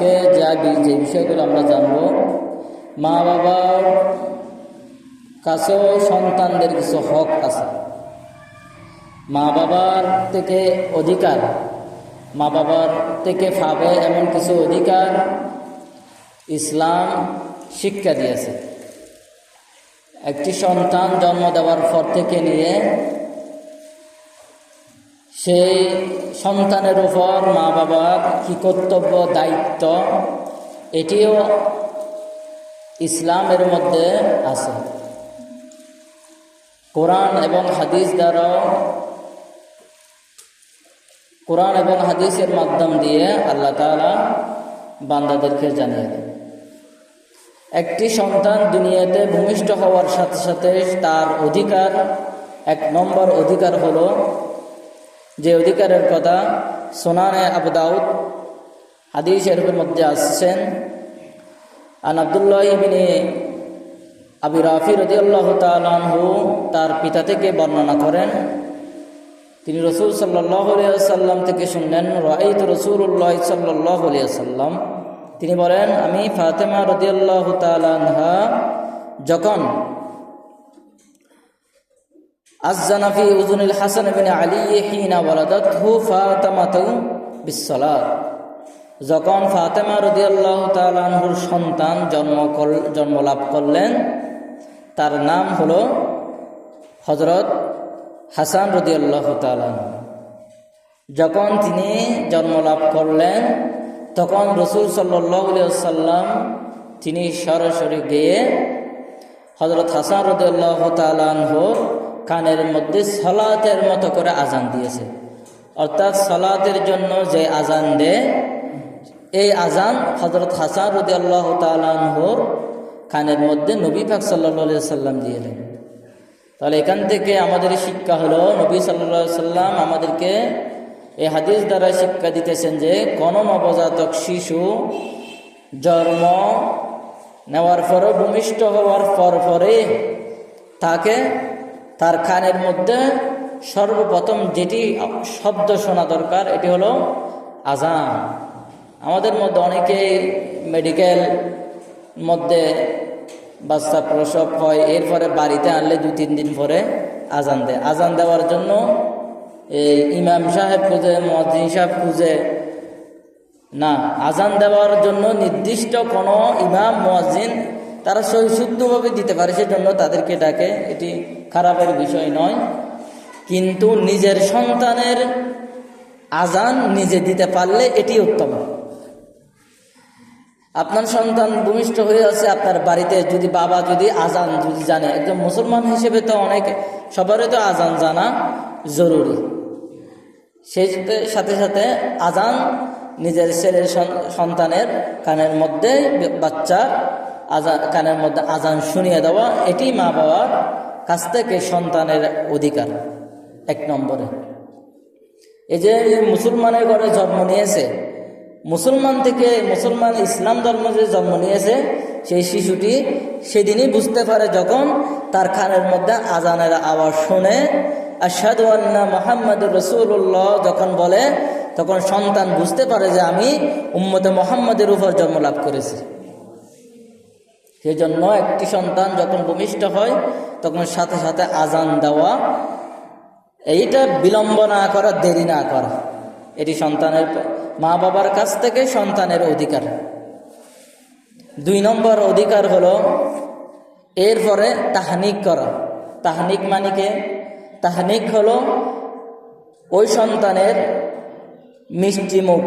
আজকে যে বিষয়গুলো আমরা জানব, মা বাবার কাছেও সন্তানদের কিছু হক আছে। মা বাবার থেকে অধিকার, মা বাবার থেকে পাবে এমন কিছু অধিকার ইসলাম শিক্ষা দিয়েছে। একটি সন্তান জন্ম দেওয়ার পর থেকে নিয়ে সেই সন্তানের উপর মা বাবার কী কর্তব্য, দায়িত্ব, এটিও ইসলামের মধ্যে আছে। কোরআন এবং হাদিসের মাধ্যম দিয়ে আল্লাহ তাআলা বান্দাদেরকে জানিয়ে দেন। একটি সন্তান দুনিয়াতে ভূমিষ্ঠ হওয়ার সাথে সাথে তার অধিকার, 1 নম্বর অধিকার হলো, যে অধিকারের কথা সুনানে আবু দাউদ হাদিসের মধ্যে আসছেন, আন আব্দুল্লাহ ইবনে আবি রাফি রাদিয়াল্লাহু তাআলা আনহু তার পিতা থেকে বর্ণনা করেন, তিনি রাসূল সাল্লাল্লাহু আলাইহি ওয়াসাল্লাম থেকে শুনলেন, রাআইতু রাসূলুল্লাহ সাল্লাল্লাহু আলাইহি ওয়াসাল্লাম, তিনি বলেন, আমি ফাতেমা রাদিয়াল্লাহু তাআলা আনহা যখন আযযানা ফি উযুনিল হাসান ইবনে আলী হিনা ওয়ালাদাতহু ফাতামাতু বিসসালাত, যখন ফাতেমা রাদিয়াল্লাহু তাআলা আনহুর সন্তান জন্ম লাভ করলেন, তার নাম হলো হযরত হাসান রাদিয়াল্লাহু তাআলা। যখন তিনি জন্ম লাভ করলেন তখন রাসূল সাল্লাল্লাহু আলাইহি ওয়াসাল্লাম তিনি সরাসরি গিয়ে হযরত হাসান রাদিয়াল্লাহু তাআলা আনহুর কানের মধ্যে সালাতের মতো করে আজান দিয়েছে। অর্থাৎ সালাতের জন্য যে আজান দেয়, এই আজান হযরত হাসান রাদিয়াল্লাহু তাআলা আনহুর কানের মধ্যে নবী পাক সাল্লাল্লাহু আলাইহি ওয়াসাল্লাম দিলেন। তাহলে এখান থেকে আমাদের শিক্ষা হলো, নবী সাল্লাল্লাহু আলাইহি ওয়াসাল্লাম আমাদেরকে এই হাদিস দ্বারা শিক্ষা দিতেছেন যে কোন নবজাতক শিশু জন্ম নেওয়ার পরে, ভূমিষ্ঠ হওয়ার পরে তাকে তার কানের মধ্যে সর্বপ্রথম যেটি শব্দ শোনা দরকার, এটি হলো আজান। আমাদের মধ্যে অনেকেই মেডিকেল মধ্যে বাচ্চা প্রসব হয়, এরপরে বাড়িতে আনলে 2-3 দিন পরে আজান দেয়। আজান দেওয়ার জন্য এই ইমাম সাহেব খুঁজে, মুয়াজ্জিন সাহেব খুঁজে না, আজান দেওয়ার জন্য নির্দিষ্ট কোনো ইমাম মুয়াজ্জিন তারা শুদ্ধভাবে দিতে পারে, সেজন্য তাদেরকে ডাকে। এটি খারাপের বিষয় নয়, কিন্তু নিজের সন্তানের আজান নিজে দিতে পারলে এটি উত্তম। আপনার সন্তান ভূমিষ্ঠ হয়ে আছে, আপনার বাড়িতে যদি বাবা আজান জানে, একজন মুসলমান হিসেবে তো সবারই তো আজান জানা জরুরি। সেই সাথে সাথে আজান নিজের ছেলের সন্তানের কানের মধ্যে, বাচ্চার কানের মধ্যে আজান শুনিয়ে দেওয়া, এটি মা বাবার কাছ থেকে সন্তানের অধিকার 1 নম্বরে। এই যে মুসলমানের ঘরে জন্ম নিয়েছে, মুসলমান ইসলাম ধর্ম যে জন্ম নিয়েছে, সেই শিশুটি সেদিনই বুঝতে পারে যখন তার কানের মধ্যে আজানের আওয়াজ শুনে, আশহাদু আন্না মুহাম্মাদুর রাসূলুল্লাহ যখন বলে, তখন সন্তান বুঝতে পারে যে আমি উম্মতে মুহাম্মাদের উপর জন্ম লাভ করেছি। সেই জন্য একটি সন্তান যখন ভূমিষ্ঠ হয় তখন সাথে সাথে আজান দেওয়া, এইটা বিলম্ব না করা, দেরি না করা, এটি সন্তানের মা বাবার কাছ থেকে সন্তানের অধিকার। 2 নম্বর অধিকার হলো এরপরে তাহনিক করা। তাহনিক মানে কি? তাহনিক হলো ওই সন্তানের মিষ্টি মুখ,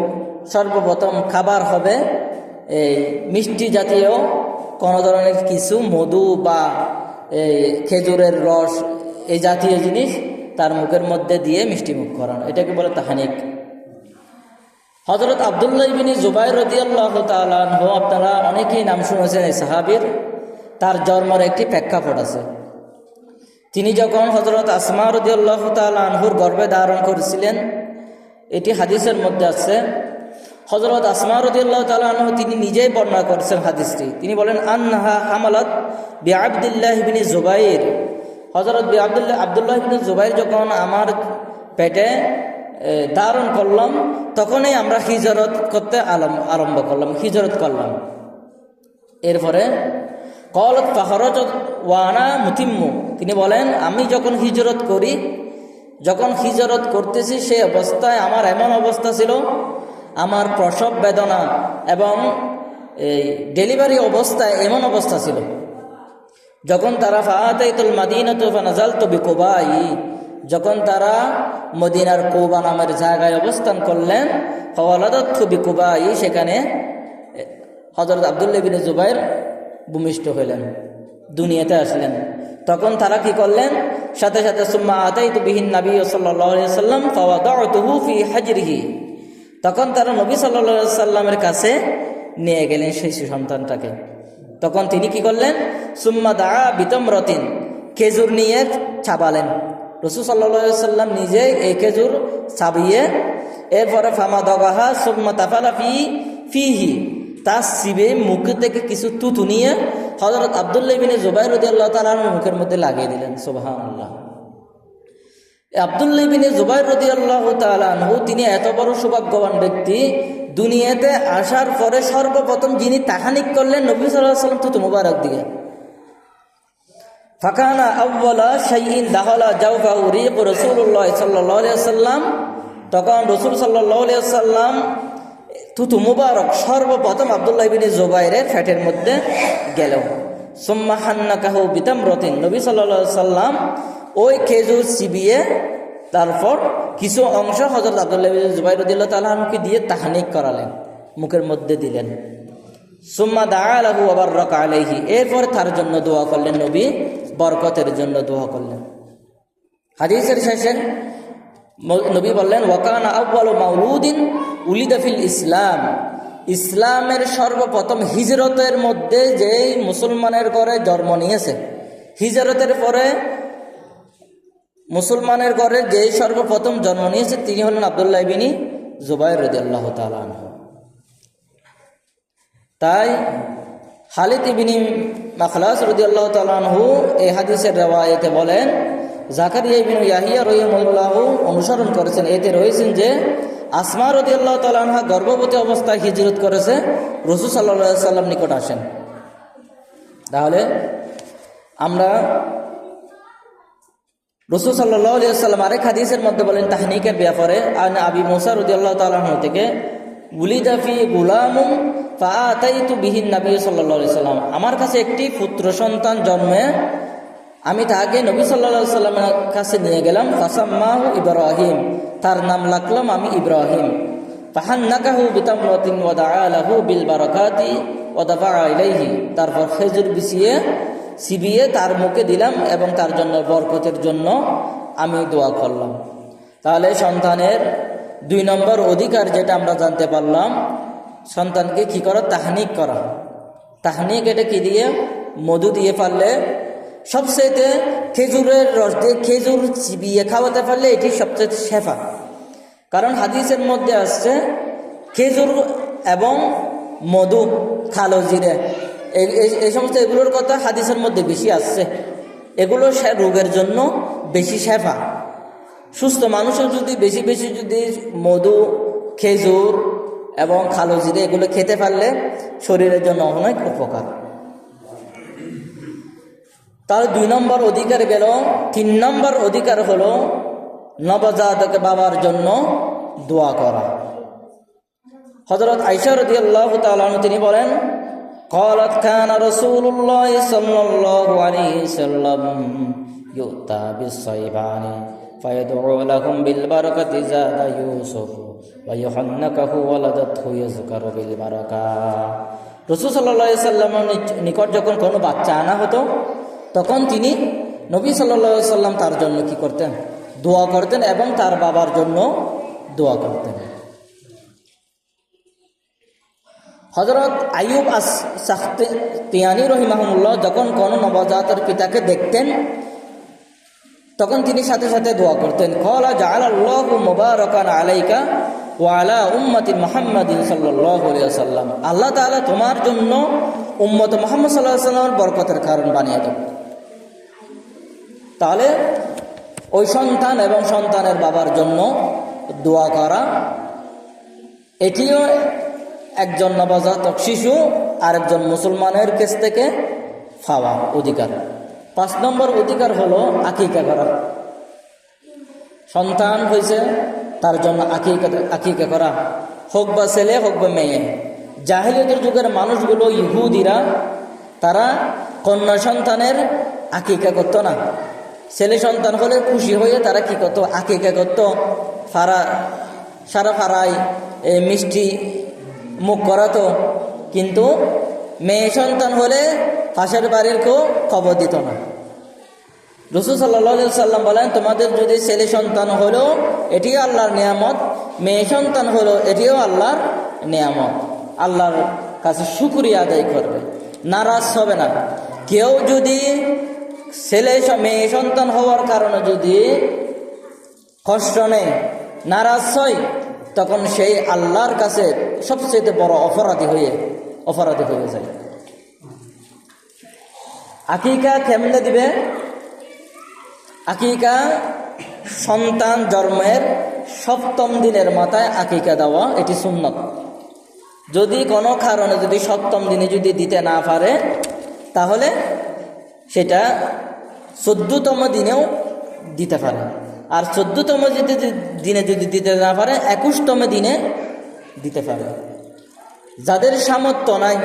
সর্বপ্রথম খাবার হবে এই মিষ্টি জাতীয় কোনো ধরনের কিছু, মধু বা এই খেজুরের রস, এই জাতীয় জিনিস তার মুখের মধ্যে দিয়ে মিষ্টি মুখ করানো, এটাকে বলে তাহনিক। হযরত আব্দুল্লাহ ইবনে জুবাইর রাদিয়াল্লাহু তাআলা আনহু, আপনারা অনেকেই নাম শুনেছেন এই সাহাবীর, তার জন্মের একটি প্রেক্ষাপট আছে। তিনি যখন হযরত আসমা রাদিয়াল্লাহু তাআলা আনহুর গর্ভে ধারণ করেছিলেন, এটি হাদিসের মধ্যে আছে। হযরত আসমা রাদিয়াল্লাহু তাআলা আনহু তিনি নিজেই বর্ণনা করেছেন হাদিসটি। তিনি বলেন, আনহা হামালাত বিআবদুল্লাহ ইবনে জুবাইর, হযরত আব্দুল্লাহ ইবনে জুবাইর যখন আমার পেটে ধারণ করলাম, তখনই আমরা হিজরত করতে আরম্ভ করলাম, হিজরত করলাম। এরপরে কলত ফাখরাজত ওয়ানা মুতিম্মু, তিনি বলেন আমি যখন হিজরত করি, যখন হিজরত করতেছি সেই অবস্থায় আমার এমন অবস্থা ছিল, আমার প্রসব বেদনা এবং এই ডেলিভারি অবস্থায় এমন অবস্থা ছিল। যখন তারা ফাআতাইতুল মাদিনাতু ফানাজালতু বিকুবাই, যখন তারা মদিনার কুবা নামের জায়গায় অবস্থান করলেন, ফাওয়ালাদাতু বিকুবাই, সেখানে হযরত আব্দুল্লাহ ইবনে জুবাইর ভূমিষ্ঠ হইলেন, দুনিয়াতে আসলেন। তখন তারা কি করলেন, সাথে সাথে সুম্মা আতাইতু বিহিন নবী সাল্লাল্লাহু আলাইহি ওয়াসাল্লাম ফাওয়াদাতুহু ফি হাজরিহি, তখন তারা নবী সাল্লাল্লাহু আলাইহি ওয়াসাল্লামের কাছে নিয়ে গেলেন সেই সন্তানটাকে। তখন তিনি কি করলেন, সুম্মা দাআ বিতামরাতিন, খেজুর নিয়ে চাবালেন। রাসূল সাল্লাল্লাহু আলাইহি ওয়াসাল্লাম নিজে এই খেজুর চাবিয়ে, এরপরে ফামা দাগাহা সুম্মা তাফালা ফিহি, তার সিবে মুখ থেকে কিছু তুতু নিয়ে হযরত আব্দুল্লাহ ইবনে জুবাইর রাদিয়াল্লাহু তাআলা মুখের মধ্যে লাগিয়ে দিলেন। সুবহানাল্লাহ। আব্দুল্লাহ ইবনে জুবাইর রাদিয়াল্লাহু তাআলা আনহু, তিনি এত বড় সৌভাগ্যবান ব্যক্তি, দুনিয়াতে আসার পরে সর্বপ্রথম যিনি তাহানিক করলেন নবী সাল্লাল্লাহু আলাইহি ওয়াসাল্লাম তুতু মুবারক দিয়ে। ফাকানা আউওয়ালা শাইইন দাখালা জাওফাহু রিক রাসূলুল্লাহ সাল্লাল্লাহু আলাইহি ওয়াসাল্লাম, তখন রাসূল সাল্লাল্লাহু আলাইহি ওয়াসাল্লাম তুতু মুবারক সর্বপ্রথম আব্দুল্লাহ ইবনে জুবাইরের পেটের মধ্যে গেল। সুম্মা হান্নাকাহু বিতামরাতিন, নবী সাল্লাল্লাহু আলাইহি ওয়াসাল্লাম ওই খেজুর চিবিয়ে তারপর কিছু অংশ হযরত আব্দুল্লাহ ইবনে জুবাইর রাদিয়াল্লাহু তাআলা আনহুকে দিয়ে তাহনিক করালেন, মুখের মধ্যে দিলেন। সুম্মা দাআ লাহু ওয়া বারাকা আলাইহি, এরপর তার জন্য দোয়া করলেন, নবী বরকতের জন্য দোয়া করলেন। হাদিসের শেষে নবী বললেন, ওয়াকানা আউয়ালু মাউলুদিন উলিদা ফিল ইসলাম, ইসলামের সর্বপ্রথম হিজরতের মধ্যে যেই মুসলমানের ঘরে জন্ম নিয়েছে, হিজরতের পরে মুসলমানের ঘরে যেই সর্বপ্রথম জন্ম নিয়েছে তিনি হলেন আব্দুল্লাহ ইবনে জুবাইর রাদিয়াল্লাহু তাআলা আনহু। তাই খালিদ ইবনে মাখলাস রাদিয়াল্লাহু তাআলা আনহু এই হাদিসের riwayate বলেন, জাকারিয়া ইবনে ইয়াহিয়া রাহিমাহুল্লাহু অনুসরণ করেছেন। এতে রয়েছেন যে আসমা রাদিয়াল্লাহু তাআলা আনহা গর্ভবতী অবস্থায় হিজরত করেছে, রাসূল সাল্লাল্লাহু আলাইহি ওয়াসাল্লাম নিকট আসেন। তাহলে আমরা রাসূল সাল্লাল্লাহু আলাইহি ওয়াসাল্লাম আরেক হাদিসের মধ্যে বলেন তাহনিকের ব্যাপারে, আন আবি মুসা রাদিয়াল্লাহু তাআলা আনহু থেকে, উলিদা ফি গুলামুন ফাআতাইতু বিহিন নবী সাল্লাল্লাহু আলাইহি ওয়াসাল্লাম, আমার কাছে একটি পুত্র সন্তান জন্মে আমি তাকে নবী সাল্লাল্লাহু আলাইহি ওয়াসাল্লামের কাছে নিয়ে গেলাম। ফাসাম্মাহু ইব্রাহিম, তার নাম রাখলাম আমি ইব্রাহিম। ফাহান্নাকাহু বিতামরাতিন ওয়া দাআ লাহু বিল বারাকাতি ওয়া দাফা ইলাইহি, তারপর খেজুর চিবিয়ে তার মুখে দিলাম এবং তার জন্য বরকতের জন্য আমি দোয়া করলাম। তাহলে সন্তানের 2 নম্বর অধিকার যেটা আমরা জানতে পারলাম, সন্তানকে কি করা, তাহনিক করা। তাহনিক এটা কি দিয়ে, মধু দিয়ে পারলে, সবচেয়ে খেজুরের রস দিয়ে খেজুর চিবিয়ে খাওয়াতে পারলে এটি সবচেয়ে শেফা। কারণ হাদিসের মধ্যে আসছে খেজুর এবং মধু, কালো জিরে, এই সমস্ত এগুলোর কথা হাদিসের মধ্যে বেশি আসছে। এগুলো রোগের জন্য বেশি শেফা। সুস্থ মানুষের যদি বেশি বেশি যদি মধু, খেজুর এবং কালো জিরে এগুলো খেতে পারলে শরীরের জন্য অনেক উপকার। তার 2 নম্বর অধিকার গেল। 3 নম্বর অধিকার হলো নবজাতক বাবার জন্য দোয়া করা। হযরত আয়েশা রাদিয়াল্লাহু তাআলা আনহা তিনি বলেন, قالت كان رسول الله صلى الله عليه وسلم يؤتى بالصيبان فيدعو لهم بالبركة زاد يوسف ويحنكه ولدته يذكر بالبركة। রাসূল সাল্লাল্লাহু আলাইহি সাল্লামের নিকট যখন কোনো বাচ্চা আনা হতো তখন তিনি নবী সাল্লাল্লাহু আলাইহি সাল্লাম তার জন্য কি করতেন, দোয়া করতেন এবং তার বাবার জন্য দোয়া করতেন। হযরত আইয়ুব আস-সাখতিয়ানি রাহিমাহুল্লাহ যখন কোনো নবজাতক পিতাকে দেখতেন তখন তিনি সাথে সাথে দোয়া করতেন, ক্বালা জাআলাল্লাহু মুবারাকান আলাইকা ওয়া আলা উম্মতি মুহাম্মাদিন সাল্লাল্লাহু আলাইহি ওয়াসাল্লাম, আল্লাহ তাআলা তোমার জন্য উম্মত মুহাম্মদ সাল্লাল্লাহু আলাইহি ওয়াসাল্লামের বরকতের কারণ বানিয়ে দেন। তাহলে ওই সন্তান এবং সন্তানের বাবার জন্য দোয়া করা, এটিও একজন নবজাতক শিশু আরেকজন মুসলমানের কাছ থেকে পাওয়া অধিকার। 5 নম্বর অধিকার হলো আকিকা করা। সন্তান হয়েছে তার জন্য আকিকা করা, হোক বা ছেলে হোক বা মেয়ে। জাহেলিয়াতের যুগের মানুষগুলো ইহুদিরা তারা কন্যা সন্তানের আকিকা করতো না। ছেলে সন্তান হলে খুশি হয়ে তারা কি করতো, আকিকা করতো, সারা ফারায় মিষ্টি মুখ করাতো। কিন্তু মেয়ে সন্তান হলে পাশের বাড়ির কেউ খবর দিত না। রাসূল সাল্লাল্লাহু আলাইহি সাল্লাম বলেন, তোমাদের যদি ছেলে সন্তান হলো এটিও আল্লাহর নিয়ামত, মেয়ে সন্তান হলো এটিও আল্লাহর নিয়ামত। আল্লাহর কাছে শুকরিয়া আদায় করবে, নারাজ হবে না। কেউ যদি মেয়ে সন্তান হওয়ার কারণে যদি কষ্ট নেয়, নারাজ হয়, তখন সেই আল্লাহর কাছে সবচেয়ে বড় অপরাধী হয়ে যায়। আকিকা কেমনে দিবে? আকিকা সন্তান জন্মের 7ম দিনের মাথায় আকিকা দেওয়া, এটি সুন্নত। যদি কোনো কারণে যদি 7ম দিনে যদি দিতে না পারে, তাহলে সেটা 14তম দিনেও দিতে পারে। আর 14তম দিনে যদি দিতে না পারে, 21তম দিনে দিতে পারে। যাদের সামর্থ্য নাই,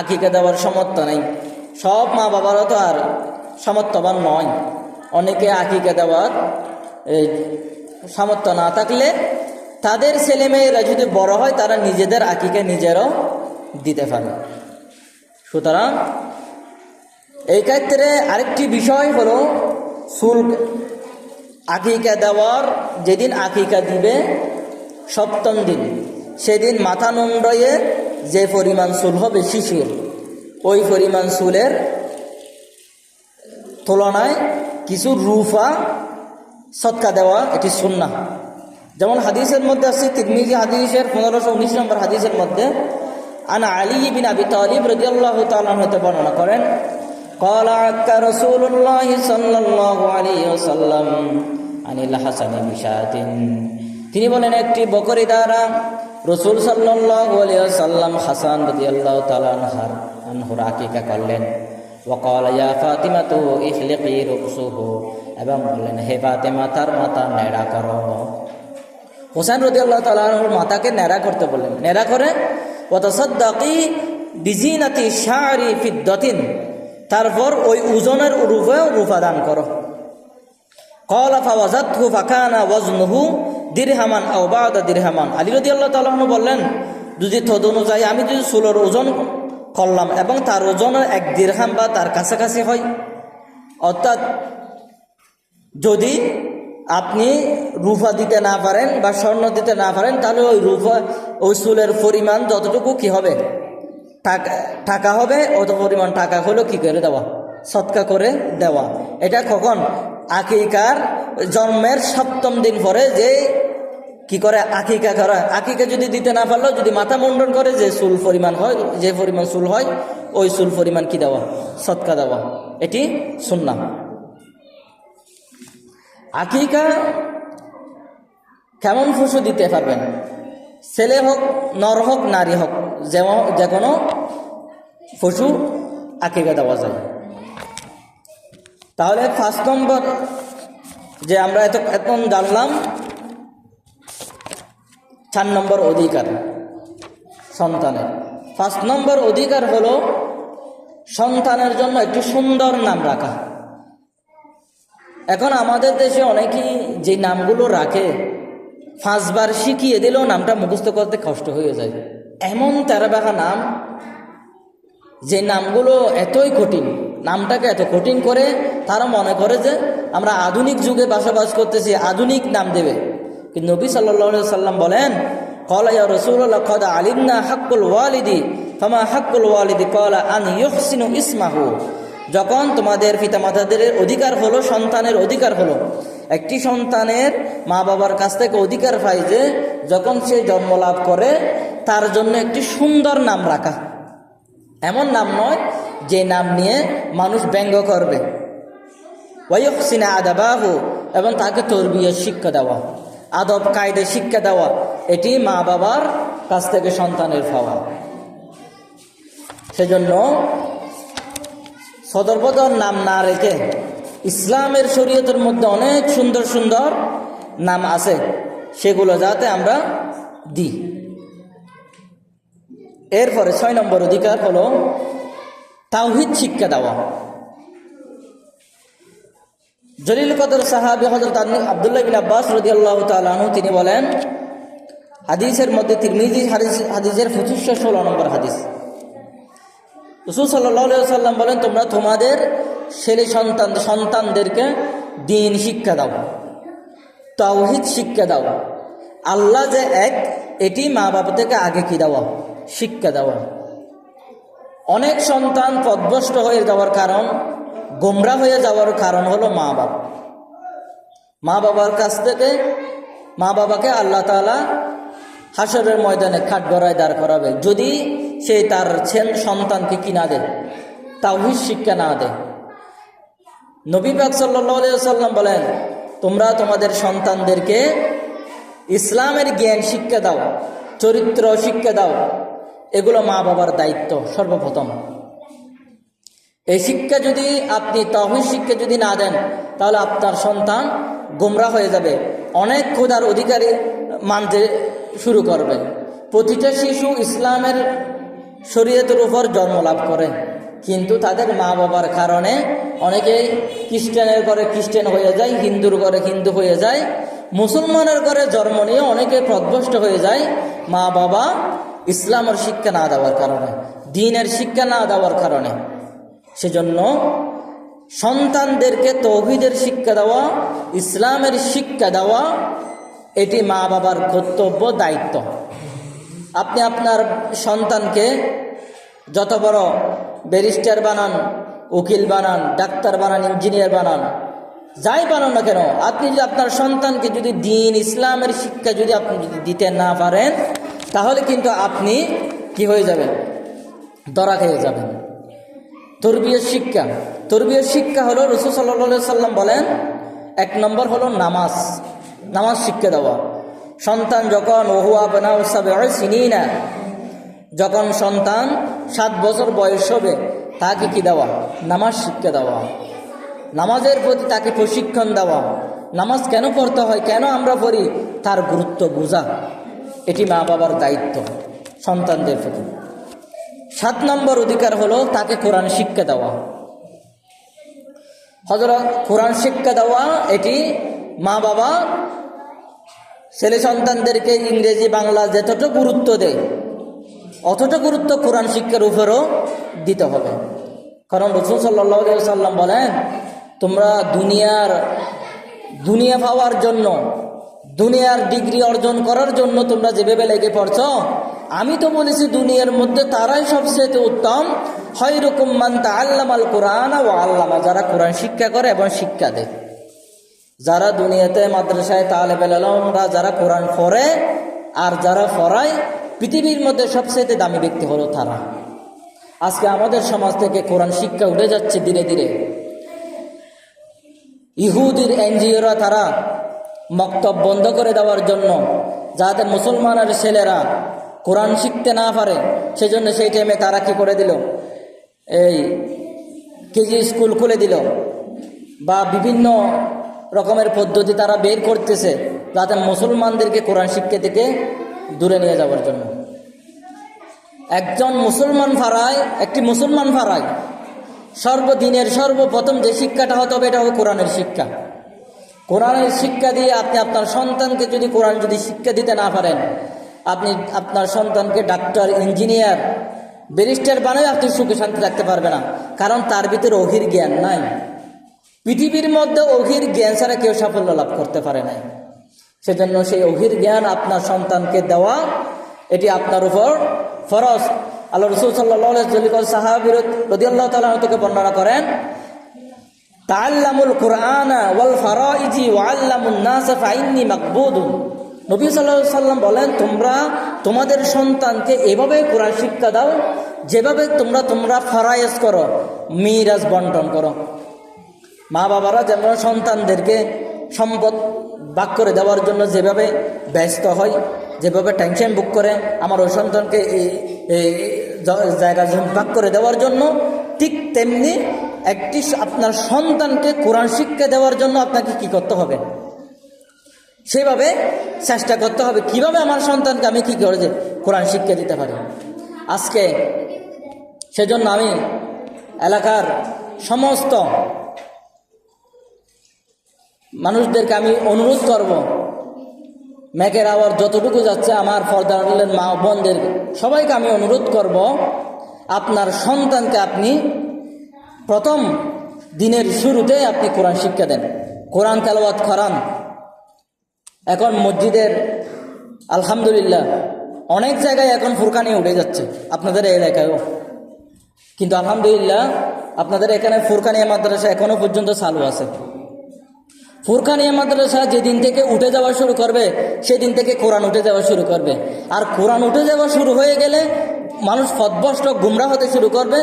আকিকা দেওয়ার সামর্থ্য নাই, সব মা বাবারও তো আর সামর্থ্যবান নয়। অনেকে আকিকা দেওয়ার সামর্থ্য না থাকলে তাদের ছেলেমেয়েরা যদি বড় হয়, তারা নিজেদের আকিকা নিজেরাও দিতে পারে। সুতরাং এই ক্ষেত্রে আরেকটি বিষয় হলো চুল আকিকা দেওয়ার, যেদিন আকিকা দিবে 7ম দিন, সেদিন মাথা মুন্ডয়ে যে পরিমাণ চুল হবে শিশুর, ওই পরিমাণ চুলের তুলনায় কিছু রূপা সদকা দেওয়া, এটি সুন্নাহ। যেমন হাদিসের মধ্যে আছে, তিরমিজি হাদিসের 1519 নম্বর হাদিসের মধ্যে আনা আলী বিন আবি তালিব রাদিয়াল্লাহু তাআলা হতে বর্ণনা করেন, قال رسول الله صلى الله عليه وسلم عن الحسن بشاة, তিনি বলেন একটি বকরি দ্বারা রাসূল সাল্লাল্লাহু আলাইহি ওয়াসাল্লাম হাসান রাদিয়াল্লাহু তাআলা আনহুর আকিকা করলেন। وقال يا فاطمة اخلقي رأسه, এবং বললেন, হে ফাতেমা তার মাথা নেড়া করো। হোসেন রাদিয়াল্লাহু তাআলা আনহুর মাথাকে নেড়া করতে বললেন। নেড়া করে ওয়াতাসাদ্দাকি বিজিনাতি শা'রি ফিদ্দাতিন, তারপর ওই ওজনের রূপা দান করো। ক্বালা ফাওয়াজাতহু ফাকানা ওয়াজনুহু দিরহামান আও বা'দা দিরহামান। আলী রাদিয়াল্লাহু তাআলা আনহু বললেন, যদি তদনুযায়ী আমি যদি চুলের ওজন করলাম এবং তার ওজন 1 দিরহাম বা তার কাছাকাছি হয়, অর্থাৎ যদি আপনি রূপা দিতে না পারেন বা স্বর্ণ দিতে না পারেন, তাহলে ওই চুলের পরিমাণ যতটুকু কি হবে, টাকা হবে, অত পরিমাণ টাকা হলো কি করে দেওয়া, সদকা করে দেওয়া। এটা কখন? আকিকার জন্মের 7ম দিন পরে যে কি করে আকিকা করা। আকিকা যদি দিতে না পারলেও যদি মাথা মুন্ডন করে যে চুল পরিমাণ হয়, যে পরিমাণ চুল হয়, ওই চুল পরিমাণ কি দেওয়া, সদকা দেওয়া, এটি সুন্নাহ। আকিকা কেমন পশু দিতে পারবেন? ছেলে হোক, নর হোক, নারী হোক, যে কোনো পশু আকিকা দেওয়া যায়। তাহলে 5 নম্বর যে আমরা এখন জানলাম, 4 নম্বর অধিকার সন্তানের। 5 নম্বর অধিকার হলো সন্তানের জন্য একটি সুন্দর নাম রাখা। এখন আমাদের দেশে অনেকেই যে নামগুলো রাখে, 5 বার শিখিয়ে দিলেও নামটা মুখস্থ করতে কষ্ট হয়ে যায়। এমন তেরাবাঁকা নাম, যে নামগুলো এতই কঠিন, নামটাকে এত কঠিন করে তারা মনে করে যে আমরা আধুনিক যুগে বসবাস করতেছি, আধুনিক নাম দেবে। কিন্তু নবী সাল্লাল্লাহু আলাইহি সাল্লাম বলেন, ক্বালা ইয়া রাসূলুল্লাহ ক্বাদ আলিমনা হাক্কুল ওয়ালিদি ফামা হাক্কুল ওয়ালিদি ক্বালা আন ইউহসিনু ইসমহু। যখন তোমাদের পিতামাতাদের অধিকার হলো, সন্তানের অধিকার হলো, একটি সন্তানের মা বাবার কাছ থেকে অধিকার পায় যে যখন সে জন্ম লাভ করে তার জন্য একটি সুন্দর নাম রাখা। এমন নাম নয় যে নাম নিয়ে মানুষ ব্যঙ্গ করবে। ওয়াইহসিনা আদাবাহু, এবং তাকে তরবিয়ত শিক্ষা দেওয়া। আদব কায়দা শিক্ষা দেওয়া, এটি মা বাবার কাছ থেকে সন্তানের পাওয়া। সেজন্য সদরবদর নাম না রেখে ইসলামের শরীয়তের মধ্যে অনেক সুন্দর সুন্দর নাম আছে, সেগুলো যাতে আমরা দিই। এরপরে 6 নম্বর অধিকার হলো তাওহীদ শিক্ষা দেওয়া। জলিল কদর সাহাবী হযরত আব্দুল্লাহ বিন আব্বাস রাদিয়াল্লাহু তাআলা আনহু তিনি বলেন, হাদিসের মধ্যে তিরমিজি হাদিসের 2516 নম্বর হাদিস, রাসূল সাল্লাল্লাহু আলাইহি ওয়াসাল্লাম বলেন, তোমরা তোমাদের ছেলে সন্তানদেরকে দ্বীন শিক্ষা দাও, তাওহীদ শিক্ষা দাও, আল্লাহ যে এক এটি মা বাবা থেকে আগে কি দেওয়া, শিক্ষা দেওয়া। অনেক সন্তান পথভ্রষ্ট হয়ে যাওয়ার কারণ, গোমরা হয়ে যাওয়ার কারণ হলো মা বাবা। মা বাবার কাছ থেকে মা বাবাকে আল্লাহ তাআলা হাসরের ময়দানে কাঠগড়ায় দাঁড় করাবে যদি সে তার সন্তানকে কি না দেয়, তাওহীদ শিক্ষা না দেয়। নবী পাক সাল্লাল্লাহু আলাইহি ওয়াসাল্লাম বলেন, তোমরা তোমাদের সন্তানদেরকে ইসলামের জ্ঞান শিক্ষা দাও, চরিত্র শিক্ষা দাও, এগুলো মা বাবার দায়িত্ব সর্বপ্রথম। এই শিক্ষা যদি আপনি তাওহীদ শিক্ষা যদি না দেন, তাহলে আপনার সন্তান গোমরা হয়ে যাবে, অনেক খোদার অধিকারী মানতে শুরু করবে। প্রতিটা শিশু ইসলামের শরীয়তের উপর জন্ম লাভ করে, কিন্তু তাদের মা বাবার কারণে অনেকেই খ্রিস্টানের ঘরে খ্রিস্টান হয়ে যায়, হিন্দুর ঘরে হিন্দু হয়ে যায়, মুসলমানের ঘরে জন্ম নিয়ে অনেকে পথভ্রষ্ট হয়ে যায় মা বাবা ইসলামের শিক্ষা না দেওয়ার কারণে, দ্বীনের শিক্ষা না দেওয়ার কারণে। সেজন্য সন্তানদেরকে তাওহীদের শিক্ষা দেওয়া, ইসলামের শিক্ষা দেওয়া, এটি মা বাবার কর্তব্য, দায়িত্ব। আপনি আপনার সন্তানকে যত বড় ব্যারিস্টার বানান, উকিল বানান, ডাক্তার বানান, ইঞ্জিনিয়ার বানান, যাই বানান না কেন, আপনি যদি আপনার সন্তানকে যদি দ্বীন ইসলামের শিক্ষা যদি আপনি যদি দিতে না পারেন, তাহলে কিন্তু আপনি কি হয়ে যাবেন, ধরা খেয়ে যাবেন। তরবিয়ত শিক্ষা, তরবিয়ত শিক্ষা হলো রাসূল সাল্লাল্লাহু আলাইহি সাল্লাম বলেন, 1 নম্বর হলো নামাজ, নামাজ শিক্ষা দেওয়া। সন্তান যখন ওহুয়া বানাউ সাবঈ সিনিনা, যখন সন্তান 7 বছর বয়স হবে, তাকে কি দেওয়া, নামাজ শিক্ষা দেওয়া, নামাজের প্রতি তাকে প্রশিক্ষণ দেওয়া, নামাজ কেন পড়তে হয়, কেন আমরা পড়ি, তার গুরুত্ব বোঝা, এটি মা বাবার দায়িত্ব সন্তানদের প্রতি। 7 নম্বর অধিকার হলো তাকে কোরআন শিক্ষা দেওয়া। হযরত কোরআন শিক্ষা দেওয়া, এটি মা বাবা ছেলে সন্তানদেরকে ইংরেজি বাংলা যতটা গুরুত্ব দেয়, অতটা গুরুত্ব কোরআন শিক্ষার উপরও দিতে হবে। কারণ রাসূল সাল্লাল্লাহু আলাইহি ওয়াসাল্লাম বলেন, তোমরা দুনিয়া পাওয়ার জন্য, দুনিয়ার ডিগ্রি অর্জন করার জন্য তোমরা যেভাবে লেগে পড়ছ, আমি তো বলেছি দুনিয়ার মধ্যে তারাই সবচেয়ে উত্তম, খায়রুকুম মান তাআল্লামাল কুরআন ওয়া আল্লামা, যারা কোরআন শিক্ষা করে এবং শিক্ষা দেয়। যারা দুনিয়াতে মাদ্রাসায় তালেবে ইলমরা যারা কোরআন পড়ে আর যারা পড়ায়, পৃথিবীর মধ্যে সবচেয়ে দামি ব্যক্তি হলো তারা। আজকে আমাদের সমাজ থেকে কোরআন শিক্ষা উঠে যাচ্ছে ধীরে ধীরে। ইহুদির এনজিওরা তারা মক্তব বন্ধ করে দেওয়ার জন্য, যাতে মুসলমানের ছেলেরা কোরআন শিখতে না পারে, সেজন্য সেই টাইমে তারা কি করে দিল, এই কেজি স্কুল খুলে দিল, বা বিভিন্ন রকমের পদ্ধতি তারা বের করতেছে, যাতে মুসলমানদেরকে কোরআন শিক্ষা থেকে দূরে নিয়ে যাওয়ার জন্য। একজন মুসলমান ফারায়, একটি মুসলমান ফারায় সর্বদিনের সর্বপ্রথম যে শিক্ষাটা হতে হবে, এটা হবে কোরআনের শিক্ষা। কোরআনের শিক্ষা দিয়ে আপনি আপনার সন্তানকে যদি কোরআন যদি শিক্ষা দিতে না পারেন, আপনি আপনার সন্তানকে ডাক্তার, ইঞ্জিনিয়ার, ব্যারিস্টার বানায় আপনি সুখে শান্তি রাখতে পারবে না, কারণ তার ভিতরে অহির জ্ঞান নাই। পৃথিবীর মধ্যে অহির জ্ঞান ছাড়া কেউ সাফল্য লাভ করতে পারে না। সেজন্য সেই অহির জ্ঞান আপনার সন্তানকে দেওয়া, এটি আপনার উপর ফরজ। আল্লাহ রাসূল সাল্লাল্লাহু আলাইহি ওয়াসাল্লাম সাহাবী রাদিয়াল্লাহু তাআলা থেকে বর্ণনা করেন, তাআল্লামুল কুরআনা ওয়াল ফারাইজি ওয়া আল্লামুন নাস ফাইন্নী মাকবুদুন। নবী সাল্লাল্লাহু আলাইহি ওয়াসাল্লাম বলেন, তোমরা তোমাদের সন্তানকে এভাবে কোরআন শিক্ষা দাও যেভাবে তোমরা ফারায়েজ করো, মিরাজ বন্টন করো। মা বাবারা যেমন সন্তানদেরকে সম্পদ ভাগ করে দেওয়ার জন্য যেভাবে ব্যস্ত হয়, যেভাবে টেনশন বুক করে আমার ওই সন্তানকে এই জায়গা ভাগ করে দেওয়ার জন্য, ঠিক তেমনি একটি আপনার সন্তানকে কোরআন শিক্ষা দেওয়ার জন্য আপনাকে কি করতে হবে, সেভাবে চেষ্টা করতে হবে কিভাবে আমার সন্তানকে আমি কি করে যে কোরআন শিক্ষা দিতে পারি। আজকে সেজন্য আমি এলাকার সমস্ত মানুষদেরকে আমি অনুরোধ করব, মেঘের আওয়াজ যতটুকু যাচ্ছে আমার পর্দার মা বোনদের সবাইকে আমি অনুরোধ করব, আপনার সন্তানকে আপনি প্রথম দিনের শুরুতে আপনি কোরআন শিক্ষা দেন, কোরআন তেলাওয়াত করান। এখন মসজিদের আলহামদুলিল্লাহ অনেক জায়গায় এখন ফুরকানি উঠে যাচ্ছে, আপনাদের এই এলাকায়ও, কিন্তু আলহামদুলিল্লাহ আপনাদের এখানে ফুরকানিয়া মাদ্রাসা এখনো পর্যন্ত চালু আছে। ফুরকানিয়া মাদ্রাসা যেদিন থেকে উঠে যাওয়া শুরু করবে সেদিন থেকে কোরআন উঠে যাওয়া শুরু করবে। আর কোরআন উঠে যাওয়া শুরু হয়ে গেলে মানুষ পথভ্রষ্ট গুমরা হতে শুরু করবে।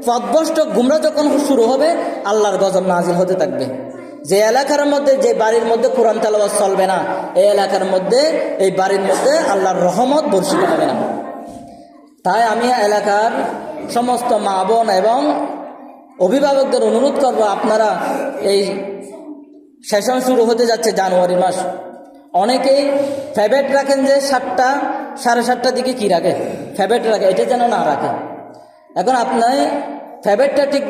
পথভ্রষ্ট গুমরা যখন শুরু হবে আল্লাহর গজব নাজিল হতে থাকবে। যে এলাকার মধ্যে, যে বাড়ির মধ্যে কোরআন তেলাওয়াত চলবে না, এই এলাকার মধ্যে, এই বাড়ির মধ্যে আল্লাহর রহমত বর্ষিত হবে না। তাই আমি এলাকার সমস্ত মা বোন এবং অভিভাবকদের অনুরোধ করব, আপনারা এই সেশন শুরু হতে যাচ্ছে জানুয়ারি মাস, অনেকেই ফেভারিট রাখেন যে 7টা 7:30টার দিকে কি রাখে, ফেভারিট রাখে, এটা যেন না রাখে। এখন আপনার ফেভারিটটা ঠিক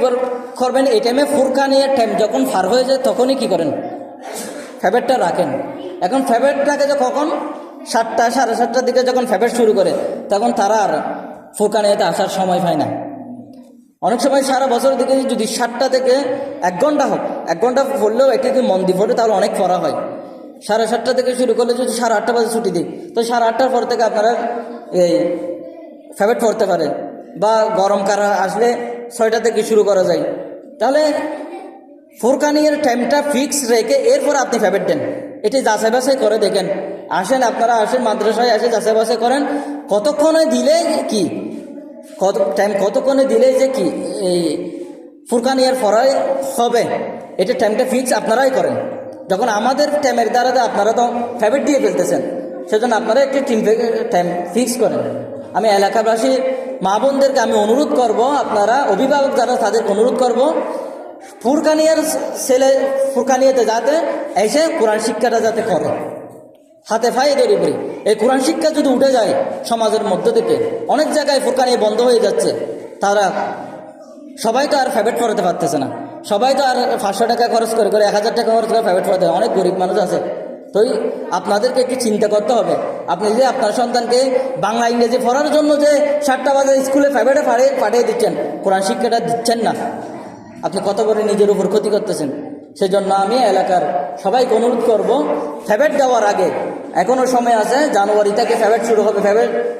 করবেন, এই টাইমে ফুরকানিয়ার টাইম যখন পার হয়ে যায় তখনই কি করেন, ফেভারিটটা রাখেন। এখন ফেভারিট রাখে যে কখন 7টা 7:30টার দিকে যখন ফেভারিট শুরু করে তখন তারা আর ফুরকানিয়াতে আসার সময় পায় না। অনেক সময় সারা বছর দিকে যদি 7টা থেকে 1 ঘন্টা হোক, 1 ঘন্টা পড়লেও এটি যদি মন দিয়ে পড়ে তাহলে অনেক পড়া হয়। 7:30 থেকে শুরু করলে যদি 8:30 বাজে ছুটি দিই তো 8:30টার পর থেকে আপনারা এই ফেভারিট পড়তে পারে, বা গরম কারা আসলে 6টা থেকে শুরু করা যায়। তাহলে ফুরকানিয়ার টাইমটা ফিক্স রেখে এরপর আপনি ফেভারিট দেন, এটি যাচাই বাছাই করে দেখেন। আসেন, আপনারা আসেন মাদ্রাসায়, এসে যাচাই বাছাই করেন কতক্ষণে দিলে কি, কত টাইম কতক্ষণে দিলে যে কি এই ফুরকানিয়ার ফরাই হবে, এটা টাইমটা ফিক্স আপনারাই করেন। যখন আমাদের টাইমের দ্বারা আপনারা তো ফেভারিট দিয়ে ফেলতেছেন, সেজন্য আপনারা একটি টাইম ফিক্স করেন। আমি এলাকাবাসী মা বোনদেরকে আমি অনুরোধ করব, আপনারা অভিভাবক যারা তাদের অনুরোধ করব, ফুরকানিয়ার ছেলে ফুরকানিয়াতে যাতে এসে কোরআন শিক্ষাটা যাতে করে, হাতে পায়ে ধরে পড়ি। এই কোরআন শিক্ষা যদি উঠে যায় সমাজের মধ্য থেকে, অনেক জায়গায় ফুরকানিয়া বন্ধ হয়ে যাচ্ছে, তারা সবাই তো আর ফেভারিট পড়াতে পারতেছে না, সবাই তো আর 500 টাকা খরচ করে 1000 টাকা খরচ করে ফেভারিট পড়াতে, অনেক গরিব মানুষ আছে। তো আপনাদেরকে একটু চিন্তা করতে হবে, আপনি যে আপনার সন্তানকে বাংলা ইংরেজি পড়ার জন্য যে 7টা বাজে স্কুলে ফেভারিটে পাঠিয়ে দিচ্ছেন, কোরআন শিক্ষাটা দিচ্ছেন না, আপনি কত বড় নিজের উপর ক্ষতি করতেছেন। সেজন্য আমি এলাকার সবাইকে অনুরোধ করব, ফেভারিট দেওয়ার আগে এখনও সময় আছে, জানুয়ারি থেকে ফেভারিট শুরু হবে,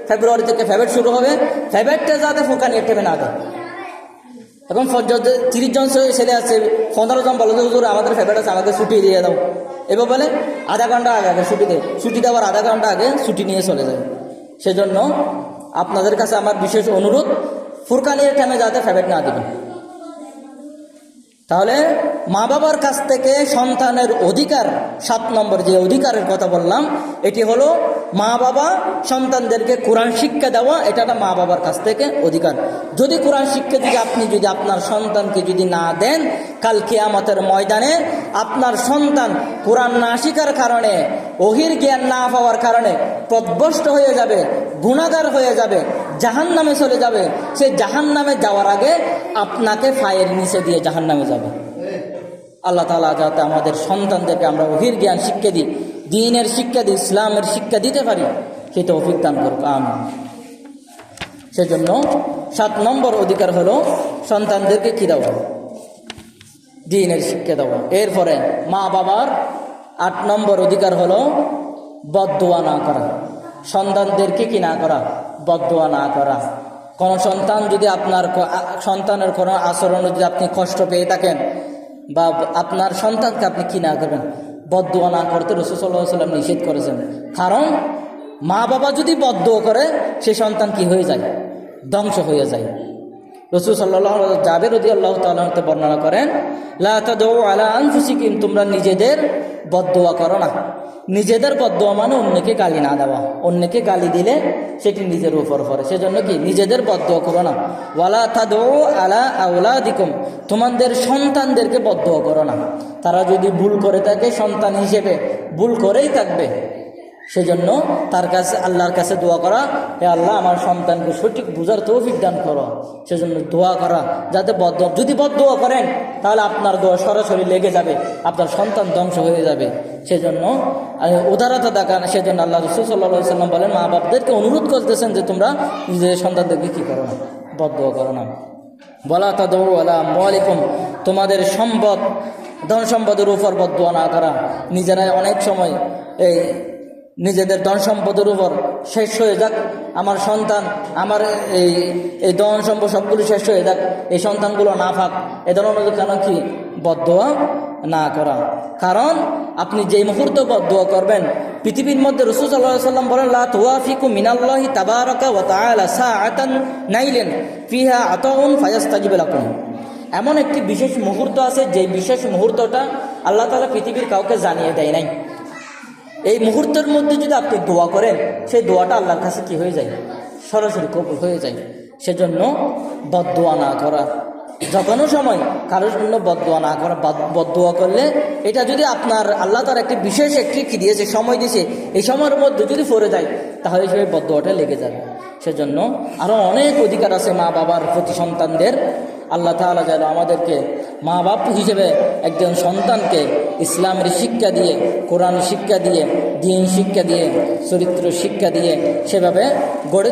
ফেব্রুয়ারি থেকে ফেভারিট শুরু হবে, ফেভারিটটা যাতে ফুরকানিয়ার টাইমে না দেয়। এখন 30 জন ছেলে আছে, 15 জন বলে যে হুজুর আমাদের ফেভারিট আছে, আমাকে ছুটি দিয়ে দাও, এবার বলে আধা ঘন্টা আগে ছুটি দেয়, ছুটি দেওয়ার আধা ঘন্টা আগে ছুটি নিয়ে চলে যায়। সেজন্য আপনাদের কাছে আমার বিশেষ অনুরোধ, ফুরকানিয়ার টাইমে যাতে ফেভারিট না দেবেন। তাহলে মা বাবার কাছ থেকে সন্তানের অধিকার, 7 নম্বর যে অধিকারের কথা বললাম, এটি হলো মা বাবা সন্তানদেরকে কোরআন শিক্ষা দেওয়া, এটা একটা মা বাবার কাছ থেকে অধিকার। যদি কোরআন শিক্ষা যদি আপনি যদি আপনার সন্তানকে যদি না দেন, কাল কিয়ামতের ময়দানে আপনার সন্তান কোরআন না শিখার কারণে, ওহির জ্ঞান না পাওয়ার কারণে পথভ্রষ্ট হয়ে যাবে, গুনাহগার হয়ে যাবে, জাহান্নামে চলে যাবে। সে জাহান্নামে যাওয়ার আগে আপনাকে পায়ের নিচে দিয়ে জাহান্নামে যাবে। আল্লাহ তাআলা যাতে আমাদের সন্তানদেরকে আমরা ওহির জ্ঞান শিক্ষা দিই, দ্বীনের শিক্ষা দিই, ইসলামের শিক্ষা দিতে পারি, সে তৌফিক দান করুক, আমিন। সেজন্য 7 নম্বর অধিকার হলো সন্তানদেরকে কি দেওয়া, দ্বীনের শিক্ষা দেওয়া। এরপরে মা বাবার 8 নম্বর অধিকার হলো বদদোয়া না করা, সন্তানদেরকে কি না করা, বদদোয়া না করা। কোনো সন্তান যদি আপনার সন্তানের কোনো আচরণে যদি আপনি কষ্ট পেয়ে থাকেন, বা আপনার সন্তানকে আপনি কি না করবেন, বদদোয়া না করতে রাসূল সাল্লাল্লাহু আলাইহি ওয়াসাল্লাম নিষেধ করেছেন। কারণ মা বাবা যদি বদদোয়া করে সে সন্তান কি হয়ে যায়, ধ্বংস হয়ে যায়। রাসূল সাল্লাল্লাহু আলাইহি ওয়াসাল্লাম জাবের রাদিয়াল্লাহু তাআলা হতে বর্ণনা করেন, লা তাদউ আলা আনফুসিকুম, তোমরা নিজেদের বদদোয়া করো না। নিজেদের বদদোয়া মানে অন্যকে গালি না দেওয়া, অন্যকে গালি দিলে সেটি নিজের উপর পড়ে। সেজন্য কি নিজেদের বদদোয়া করো না। ওয়ালা তাদউ আলা আওলাদিকুম, তোমাদের সন্তানদেরকে বদদোয়া করো না। তারা যদি ভুল করে থাকে, সন্তান হিসেবে ভুল করেই থাকবে, সেজন্য তার কাছে, আল্লাহর কাছে দোয়া করা, হে আল্লাহ আমার সন্তানকে সঠিক বুঝার তৌফিক দান করো। সেজন্য দোয়া করা, যাতে যদি বদদোয়া করেন তাহলে আপনার দোয়া সরাসরি লেগে যাবে, আপনার সন্তান ধ্বংস হয়ে যাবে। সেজন্য উদারতা দেখান। সেজন্য আল্লাহ রাসূল সাল্লাল্লাহু আলাইহি ওয়াসাল্লাম বলেন, মা বাপদেরকে অনুরোধ করতেছেন যে তোমরা নিজের সন্তানদেরকে কী করো না, বদদোয়া করো না। ওয়ালা তাদউ আলা আমওয়ালিকুম, তোমাদের সম্পদ, ধন সম্পদের উপর বদদোয়া না করা। নিজেরা অনেক সময় এই নিজেদের ধন সম্পদের উপর শেষ হয়ে যাক, আমার সন্তান, আমার এই ধন সম্পদ সবগুলো শেষ হয়ে যাক, এই সন্তানগুলো না পাক, এ ধরনের কেন কি বদদোয়া না করা। কারণ আপনি যেই মুহূর্তে বদদোয়া করবেন, পৃথিবীর মধ্যে রাসূল সাল্লাল্লাহু আলাইহি ওয়াসাল্লাম বলেন, লা তুওয়াফিকু মিনাল্লাহি তাবারাকা ওয়া তাআলা সাআতান নাইলেন ফিহা আতাউন ফায়াস্তাজিবু লাকুম। এমন একটি বিশেষ মুহূর্ত আছে, যেই বিশেষ মুহূর্তটা আল্লাহ তাআলা পৃথিবীর কাউকে জানিয়ে দেয় নাই। এই মুহূর্তের মধ্যে যদি আপনি দোয়া করেন, সেই দোয়াটা আল্লাহর কাছে কি হয়ে যায়, সরাসরি কবুল হয়ে যায়। সেজন্য বদদোয়া না করা, যে কোনো সময় কারোর জন্য বদদোয়া না করা। বদদোয়া করলে এটা যদি আপনার আল্লাহ তার একটি বিশেষ কি দিয়েছে, সময় দিয়েছে, এই সময়ের মধ্যে যদি পড়ে যায় তাহলে সেই বদদোয়াটা লেগে যাবে। সেজন্য আরও অনেক অধিকার আছে মা বাবার প্রতি সন্তানদের। আল্লাহ তাআলা যেন আমাদেরকে মা বাপ হিসেবে একজন সন্তানকে ইসলামের শিক্ষা দিয়ে, কোরআন শিক্ষা দিয়ে, দ্বীন শিক্ষা দিয়ে, চরিত্র শিক্ষা দিয়ে সেভাবে গড়ে